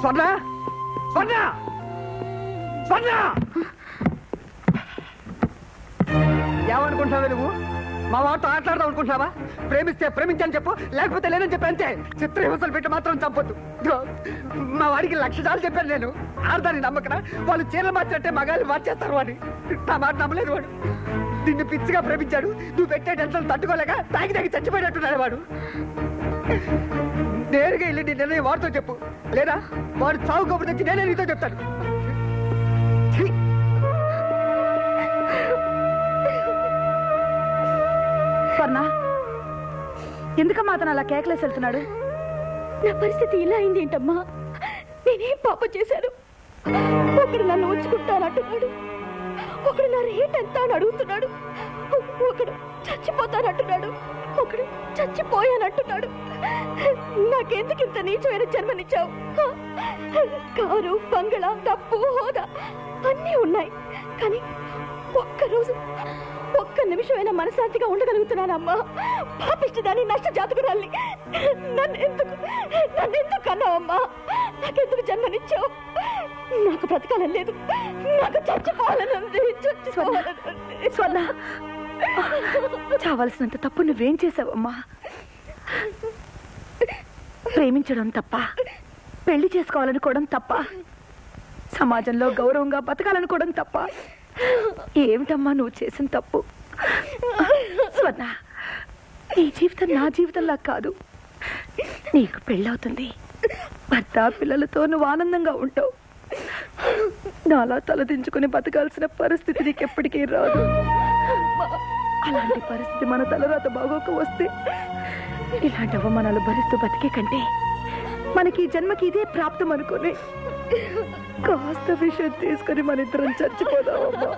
స్వర్ణ స్వర్ణ స్వర్ణ ఏమనుకుంటున్నావే నువ్వు? మా వాడితో ఆటలాడదాం అనుకుంటున్నావా? ప్రేమిస్తే ప్రేమించని చెప్పు, లేకపోతే లేదని చెప్పి అంతే. చిత్రహింసలు పెట్టి మాత్రం చంపొద్దు. మా వాడికి 1,00,000 సార్లు చెప్పాను నేను. ఆడదాన్ని నమ్మకరా? వాళ్ళు చీరలు మార్చినట్టే మగాళ్ళు మార్చేస్తారు వాడిని. నా మాట నమ్మలేదు వాడు. నిన్ను పిచ్చిగా ప్రేమించాడు. నువ్వు పెట్టే టెన్షన్ తట్టుకోలేక తాగి తాగి చచ్చిపోయినట్టున్నాడు వాడు. నేరుగా వెళ్ళి నీ నిర్ణయం వాడితో చెప్పు, లేదా వాడు చావు కబురు తెచ్చి నేనే నీతో చెప్తాను. స్వర్ణ, ఎందుకమ్మా అతను అలా కేకలేసి వెళ్తున్నాడు? నా పరిస్థితి ఇలా అయింది ఏంటమ్మా? నేనేం పాపం చేశాను? ఒకడు నన్ను ఉంచుకుంటానంటున్నాడు, ఒకడు నా రేట్ ఎంత అని అడుగుతున్నాడు, ఒకడు చచ్చిపోతానంటున్నాడు, ఒకడు చచ్చిపోయానంటున్నాడు. నాకెందుకు ఇంత నీచమైన జన్మనిచ్చావు? కారు, బంగళా, డబ్బు, హోదా అన్నీ ఉన్నాయి, కానీ ఒక్క నిమిషమైనా మనశాంతిగా ఉండగలుగుతున్నానమ్మా. పాపిష్టిదాన్ని, నష్ట జాతకురాల్ని నన్నెందుకు అన్నావమ్మా? నాకెందుకు జన్మనిచ్చావు? నాకు బ్రతకాలని లేదు, నాకు చచ్చిపోవాలనుంది. స్వర్ణ, చావాల్సినంత తప్పు నువ్వేం చేసావమ్మా? ప్రేమించడం తప్ప, పెళ్లి చేసుకోవాలనుకోవడం తప్ప, సమాజంలో గౌరవంగా బతకాలనుకోవడం తప్ప, ఏమిటమ్మా నువ్వు చేసిన తప్పు? స్వర్ణ, నీ జీవితం నా జీవితంలా కాదు. నీకు పెళ్ళవుతుంది, భర్త పిల్లలతో నువ్వు ఆనందంగా ఉంటావు. నాలా తలదించుకుని బతకాల్సిన పరిస్థితి నీకెప్పటికీ రాదు. అలాంటి పరిస్థితి మన తలరాత బాగోక వస్తే ఇలాంటి అవమానాలు భరిస్తూ బతికే కంటే మనకి ఈ జన్మకి ఇదే ప్రాప్తం అనుకుని కాస్త విషయం తీసుకుని మన ఇద్దరం చచ్చిపోదామమ్మా.